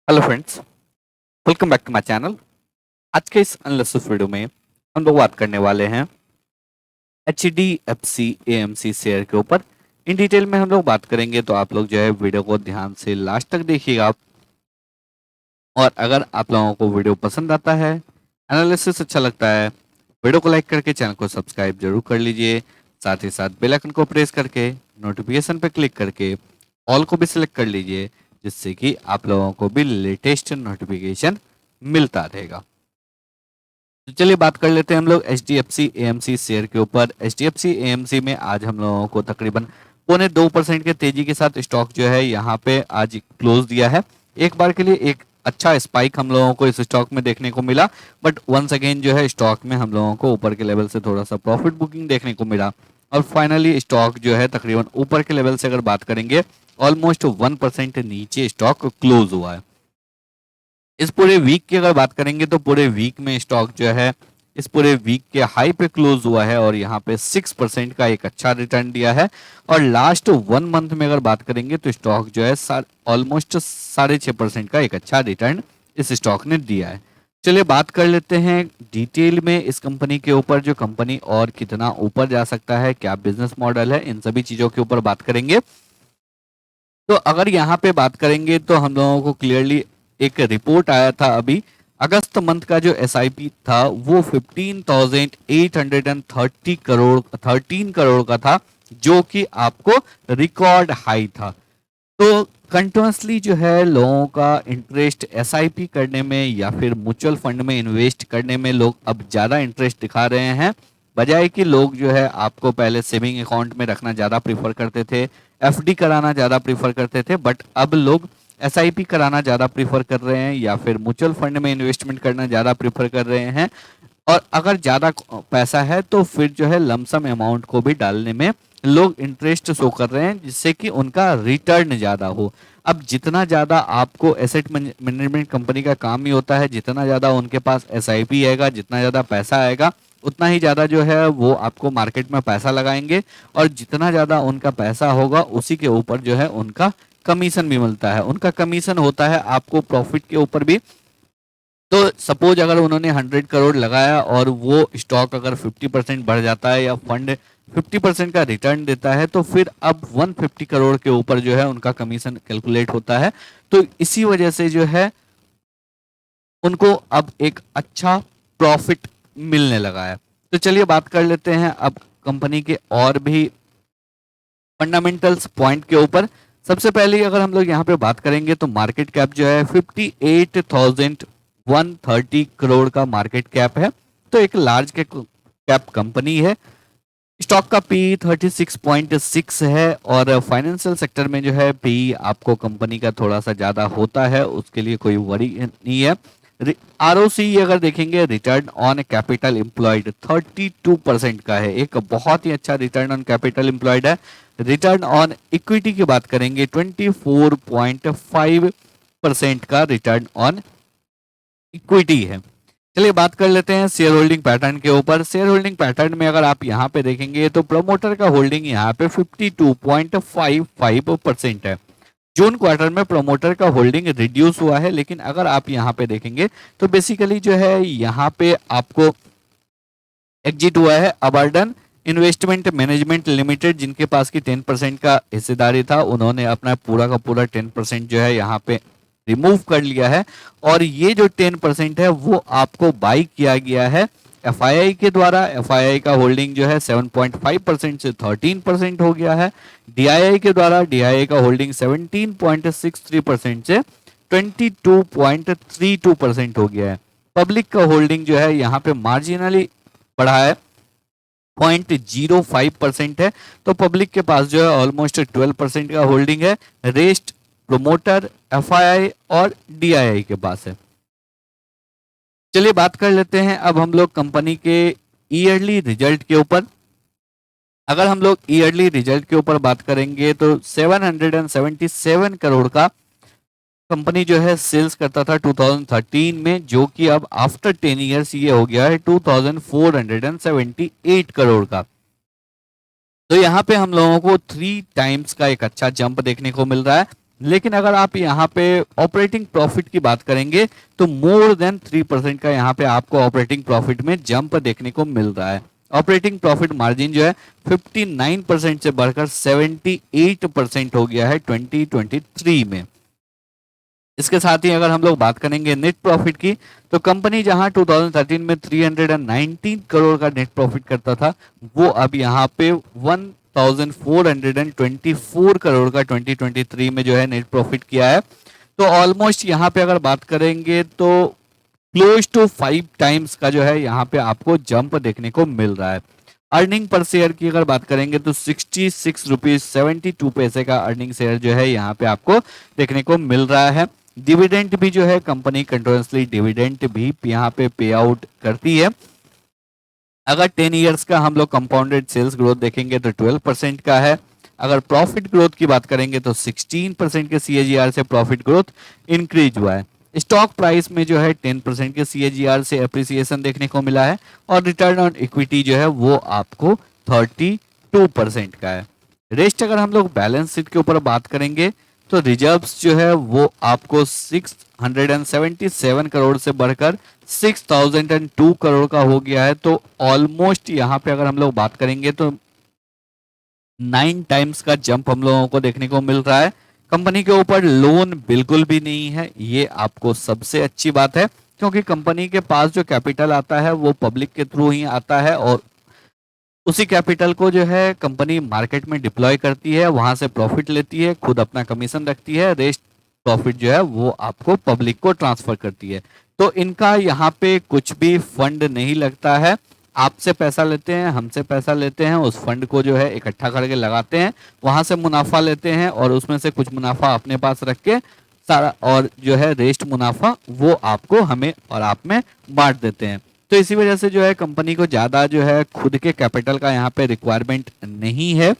Hello friends, welcome back to my channel. आज के इस एनालिसिस वीडियो में हम लोग बात करने वाले हैं HDFC AMC शेयर के ऊपर। इन डिटेल में हम लोग बात करेंगे, तो आप लोग जो है वीडियो को ध्यान से लास्ट तक देखिएगा। और अगर आप लोगों को वीडियो पसंद आता है, एनालिसिस अच्छा लगता है, वीडियो को लाइक करके चैनल को सब्सक्राइब जरूर कर लीजिए। साथ ही साथ बेल आइकन को प्रेस करके नोटिफिकेशन पर क्लिक करके ऑल को भी सिलेक्ट कर लीजिए, जिससे कि आप लोगों को भी लेटेस्ट नोटिफिकेशन मिलता रहेगा। तो चलिए बात कर लेते हैं हम लोग HDFC AMC शेयर के ऊपर। HDFC AMC में आज हम लोगों को तकरीबन 0.25% के तेजी के साथ स्टॉक जो है यहाँ पे आज क्लोज दिया है। एक बार के लिए एक अच्छा स्पाइक हम लोगों को इस स्टॉक में देखने को मिला, बट वंस अगेन जो है स्टॉक में हम लोगों को ऊपर के लेवल से थोड़ा सा प्रॉफिट बुकिंग देखने को मिला। और फाइनली स्टॉक जो है तकरीबन ऊपर के लेवल से अगर बात करेंगे, ऑलमोस्ट 1% नीचे स्टॉक क्लोज हुआ है। इस पूरे वीक की अगर बात करेंगे तो पूरे वीक में स्टॉक जो है इस पूरे वीक के हाई पे क्लोज हुआ है और यहाँ पे 6% का एक अच्छा रिटर्न दिया है। और लास्ट 1 मंथ में अगर बात करेंगे तो स्टॉक जो है ऑलमोस्ट 6.5% का एक अच्छा रिटर्न इस स्टॉक ने दिया है। चलिए बात कर लेते हैं डिटेल में इस कंपनी के ऊपर, जो कंपनी और कितना ऊपर जा सकता है, क्या बिजनेस मॉडल है, इन सभी चीजों के ऊपर बात करेंगे। तो अगर यहाँ पे बात करेंगे तो हम लोगों को क्लियरली एक रिपोर्ट आया था अभी अगस्त मंथ का, जो SIP था वो 15,830 करोड़ 13 करोड़ का था, जो कि आपको रिकॉर्ड हाई था। तो कंटिन्यूसली जो है लोगों का इंटरेस्ट SIP करने में या फिर म्यूचुअल फंड में इन्वेस्ट करने में लोग अब ज़्यादा इंटरेस्ट दिखा रहे हैं, बजाय कि लोग जो है आपको पहले सेविंग अकाउंट में रखना ज़्यादा प्रीफर करते थे, FD कराना ज़्यादा प्रीफर करते थे, बट अब लोग SIP कराना ज़्यादा प्रीफर कर रहे हैं या फिर म्यूचुअल फंड में इन्वेस्टमेंट करना ज़्यादा प्रीफर कर रहे हैं। और अगर ज़्यादा पैसा है तो फिर जो है लमसम अमाउंट को भी डालने में लोग इंटरेस्ट शो कर रहे हैं, जिससे कि उनका रिटर्न ज़्यादा हो। अब जितना ज़्यादा आपको एसेट मैनेजमेंट कंपनी का काम ही होता है, जितना ज़्यादा उनके पास SIP आएगा, जितना ज़्यादा पैसा आएगा, उतना ही ज़्यादा जो है वो आपको मार्केट में पैसा लगाएंगे। और जितना ज़्यादा उनका पैसा होगा उसी के ऊपर जो है उनका कमीशन भी मिलता है। उनका कमीशन होता है आपको प्रॉफिट के ऊपर भी। तो सपोज अगर उन्होंने 100 करोड़ लगाया और वो स्टॉक अगर 50% बढ़ जाता है या फंड 50% का रिटर्न देता है, तो फिर अब 150 करोड़ के ऊपर जो है उनका कमीशन कैलकुलेट होता है। तो इसी वजह से जो है उनको अब एक अच्छा प्रॉफिट मिलने लगा है। तो चलिए बात कर लेते हैं अब कंपनी के और भी फंडामेंटल्स पॉइंट के ऊपर। सबसे पहले अगर हम लोग यहाँ पे बात करेंगे तो मार्केट कैप जो है 58,130 करोड़ का मार्केट कैप है। तो एक लार्ज कैप कंपनी है। स्टॉक का पी 36.6 है और फाइनेंशियल सेक्टर में जो है पी आपको कंपनी का थोड़ा सा ज्यादा होता है, उसके लिए कोई वरी नहीं है। ROC अगर देखेंगे, रिटर्न ऑन कैपिटल एम्प्लॉयड 32% का है, एक बहुत ही अच्छा रिटर्न ऑन कैपिटल एम्प्लॉयड है। रिटर्न ऑन इक्विटी की बात करेंगे 24.5% का रिटर्न ऑन इक्विटी है। चलिए बात कर लेते हैं शेयर होल्डिंग पैटर्न के ऊपर। शेयर होल्डिंग पैटर्न में अगर आप यहाँ पे देखेंगे तो प्रमोटर का होल्डिंग यहाँ पे 52.55% है। जून क्वार्टर में प्रमोटर का होल्डिंग रिड्यूस हुआ है, लेकिन अगर आप यहाँ पे देखेंगे तो बेसिकली जो है यहाँ पे आपको एग्जिट हुआ है अबार्डन इन्वेस्टमेंट मैनेजमेंट लिमिटेड, जिनके पास की 10% का हिस्सेदारी था, उन्होंने अपना पूरा का पूरा 10% जो है यहाँ पे रिमूव कर लिया है। और ये जो 10% है वो आपको बाई किया गया है FII के द्वारा। FII का होल्डिंग जो है 7.5% से 13% हो गया है। DII के द्वारा DII का होल्डिंग 17.63% से 22.32% हो गया है। पब्लिक का होल्डिंग जो है यहाँ पे मार्जिनली बढ़ा है, 0.05% है। तो पब्लिक के पास जो है ऑलमोस्ट 12% का होल्डिंग है। रेस्ट प्रोमोटर, FII और DII के पास है। चलिए बात कर लेते हैं अब हम लोग कंपनी के ईयरली रिजल्ट के ऊपर। अगर हम लोग ईयरली रिजल्ट के ऊपर बात करेंगे तो 777 करोड़ का कंपनी जो है सेल्स करता था 2013 में, जो कि अब आफ्टर 10 ईयर्स ये हो गया है 2478 करोड़ का। तो यहाँ पे हम लोगों को 3 टाइम्स का एक अच्छा जंप देखने को मिल रहा है। लेकिन अगर आप यहाँ पे ऑपरेटिंग प्रॉफिट की बात करेंगे तो मोर देन 3% का यहाँ पे आपको ऑपरेटिंग प्रॉफिट में जंप देखने को मिल रहा है। ऑपरेटिंग प्रॉफिट मार्जिन जो है 59% से बढ़कर 78% हो गया है 2023 में। इसके साथ ही अगर हम लोग बात करेंगे नेट प्रॉफिट की, तो कंपनी जहां 2013 में 319 करोड़ का नेट प्रॉफिट करता था, वो अब यहाँ पे 1424 करोड़ का 2023 में जो है नेट प्रॉफिट किया है। तो ऑलमोस्ट यहाँ पे अगर बात करेंगे तो क्लोज टू 5 टाइम्स का जो है यहाँ पे आपको जंप देखने को मिल रहा है। अर्निंग पर शेयर की अगर बात करेंगे तो 66 रुपीज 72 पैसे का अर्निंग शेयर जो है यहाँ पे आपको देखने को मिल रहा है। डिविडेंड भी जो है कंपनी कंटिन्यूअसली डिविडेंड भी यहाँ पे पे आउट करती है। अगर 10 इयर्स का हम लोग कंपाउंडेड सेल्स ग्रोथ देखेंगे तो 12% का है। अगर प्रॉफिट ग्रोथ की बात करेंगे तो 16% के CAGR से प्रॉफिट ग्रोथ इंक्रीज हुआ है। स्टॉक प्राइस में जो है 10% के CAGR से अप्रिसिएशन देखने को मिला है और रिटर्न ऑन इक्विटी जो है वो आपको 32% का है। रेस्ट अगर हम लोग बैलेंस शीट के ऊपर बात करेंगे तो रिजर्व्स जो है वो आपको 677 करोड़ से बढ़कर 6002 करोड़ का हो गया है। तो ऑलमोस्ट यहाँ पे अगर हम लोग बात करेंगे तो 9 टाइम्स का जंप हम लोगों को देखने को मिल रहा है। कंपनी के ऊपर लोन बिल्कुल भी नहीं है, ये आपको सबसे अच्छी बात है, क्योंकि कंपनी के पास जो कैपिटल आता है वो पब्लिक के थ्रू ही आता है और उसी कैपिटल को जो है कंपनी मार्केट में डिप्लॉय करती है, वहां से प्रॉफिट लेती है, खुद अपना कमीशन रखती है, रेस्ट प्रॉफिट जो है वो आपको पब्लिक को ट्रांसफर करती है। तो इनका यहाँ पे कुछ भी फंड नहीं लगता है। आपसे पैसा लेते हैं, हमसे पैसा लेते हैं, उस फंड को जो है इकट्ठा करके लगाते हैं, वहां से मुनाफा लेते हैं और उसमें से कुछ मुनाफा अपने पास रख के सारा और जो है रेस्ट मुनाफा वो आपको हमें और आप में बांट देते हैं। तो इसी वजह से जो है कंपनी को ज्यादा जो है खुद के कैपिटल का यहाँ पे रिक्वायरमेंट नहीं है।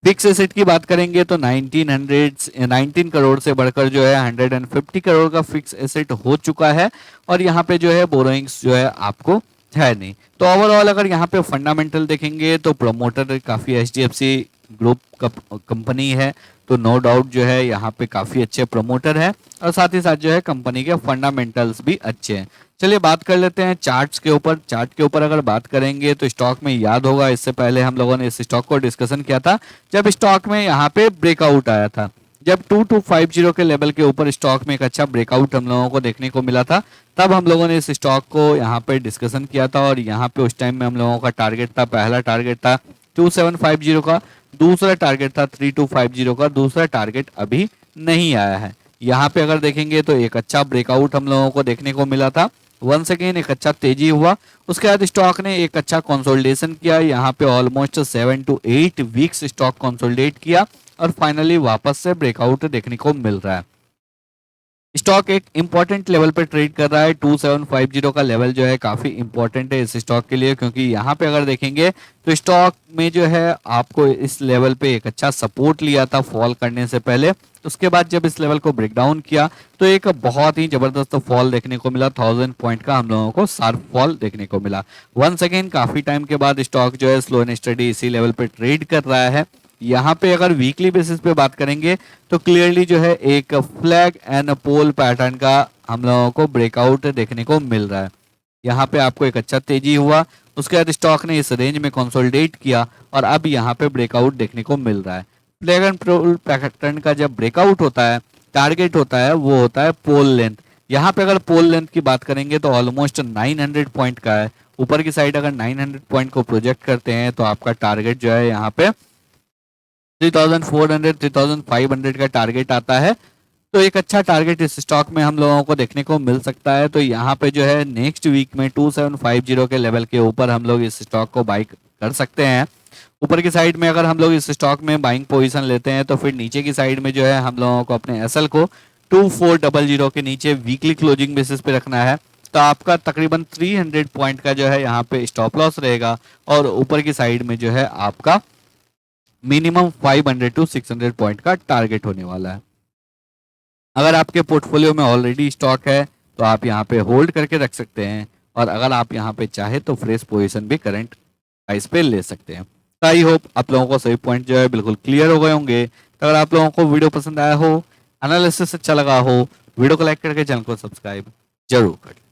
फिक्स एसेट की बात करेंगे तो 19 करोड़ से बढ़कर जो है 150 करोड़ का फिक्स एसेट हो चुका है और यहाँ पे जो है बोरोइंग्स जो है आपको है नहीं। तो ओवरऑल अगर यहाँ पे फंडामेंटल देखेंगे तो प्रमोटर काफी HDFC ग्रुप का कंपनी है, तो नो डाउट जो है यहाँ पे काफी अच्छे प्रमोटर है और साथ ही साथ जो है कंपनी के फंडामेंटल्स भी अच्छे हैं। चलिए बात कर लेते हैं चार्ट्स के ऊपर। चार्ट के ऊपर अगर बात करेंगे तो स्टॉक में याद होगा इससे पहले हम लोगों ने इस स्टॉक को डिस्कशन किया था जब स्टॉक में यहाँ पे ब्रेकआउट आया था, जब 2250 के लेवल के ऊपर स्टॉक में एक अच्छा ब्रेकआउट हम लोगों को देखने को मिला था, तब हम लोगों ने इस स्टॉक को यहाँ पे डिस्कशन किया था और यहाँ पे उस टाइम में हम लोगों का टारगेट था, पहला टारगेट था 2750 का, दूसरा टारगेट था 3250 का, दूसरा टारगेट अभी नहीं आया है। यहाँ पे अगर देखेंगे तो एक अच्छा ब्रेकआउट हम लोगों को देखने को मिला था, वंस अगेन एक अच्छा तेजी हुआ, उसके बाद स्टॉक ने एक अच्छा कंसोलिडेशन किया, यहाँ पे almost 7 to 8 weeks stock consolidate किया और फाइनली वापस से ब्रेकआउट देखने को मिल रहा है। स्टॉक एक इंपॉर्टेंट लेवल पे ट्रेड कर रहा है, 2750 का लेवल जो है काफी इंपॉर्टेंट है इस स्टॉक के लिए, क्योंकि यहाँ पे अगर देखेंगे तो स्टॉक में जो है आपको इस लेवल पे एक अच्छा सपोर्ट लिया था फॉल करने से पहले, उसके बाद जब इस लेवल को ब्रेक डाउन किया तो एक बहुत ही जबरदस्त फॉल देखने को मिला, 1000 पॉइंट का हम लोगों को शार्प फॉल देखने को मिला। वंस अगेन काफी टाइम के बाद स्टॉक जो है स्लो एंड स्टडी इसी लेवल पे ट्रेड कर रहा है। यहाँ पे अगर वीकली बेसिस पे बात करेंगे तो क्लियरली जो है एक फ्लैग एंड पोल पैटर्न का हम लोगों को ब्रेकआउट देखने को मिल रहा है। यहाँ पे आपको एक अच्छा तेजी हुआ, उसके बाद स्टॉक ने इस रेंज में कंसोलिडेट किया और अब यहाँ पे ब्रेकआउट देखने को मिल रहा है। फ्लैग एंड पोल पैटर्न का जब ब्रेकआउट होता है, टारगेट होता है वो होता है पोल लेंथ। यहाँ पे अगर पोल लेंथ की बात करेंगे तो ऑलमोस्ट 900 पॉइंट का है, ऊपर की साइड अगर 900 पॉइंट को प्रोजेक्ट करते हैं तो आपका टारगेट जो है यहाँ पे 3400 3500 का टारगेट आता है। तो एक अच्छा टारगेट इस स्टॉक में हम लोगों को देखने को मिल सकता है। तो यहाँ पे जो है नेक्स्ट वीक में 2750 के लेवल के ऊपर हम लोग इस स्टॉक को बाई कर सकते हैं। ऊपर की साइड में अगर हम लोग इस स्टॉक में बाइंग पोजीशन लेते हैं तो फिर नीचे की साइड में जो है हम लोगों को अपने एसएल को 2400 के नीचे वीकली क्लोजिंग बेसिस पे रखना है। तो आपका तकरीबन 300 पॉइंट का जो है यहाँ पे स्टॉप लॉस रहेगा और ऊपर की साइड में जो है आपका मिनिमम 500 to 600 पॉइंट का टारगेट होने वाला है। अगर आपके पोर्टफोलियो में ऑलरेडी स्टॉक है तो आप यहाँ पे होल्ड करके रख सकते हैं और अगर आप यहाँ पे चाहे तो फ्रेश पोजीशन भी करंट प्राइस पे ले सकते हैं। आई होप आप लोगों को सभी पॉइंट जो है बिल्कुल क्लियर हो गए होंगे। तो अगर आप लोगों को वीडियो पसंद आया हो, एनालिसिस अच्छा लगा हो, वीडियो को लाइक करके चैनल को सब्सक्राइब जरूर करें।